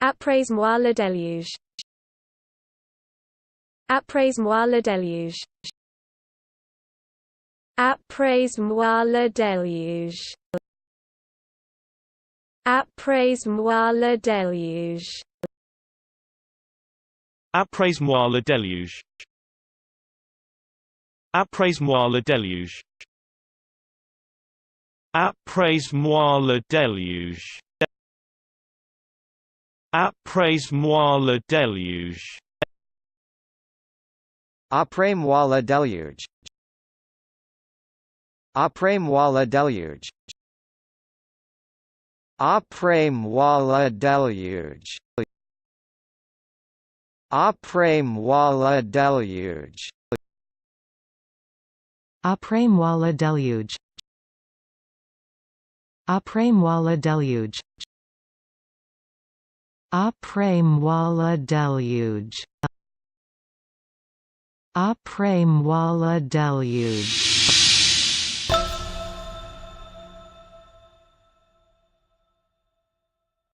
Apres moi le deluge. Apres moi le deluge. Apres moi le deluge. Apres moi le deluge. Apres moi le deluge. Apres moi le deluge. Apres moi le deluge. Apres moi le deluge. Apres moi le deluge. Apres moi le deluge. Apres moi le deluge. Apres moi le deluge. Apres moi le deluge. Apres moi le deluge. Apres moi le deluge. Apres moi le deluge.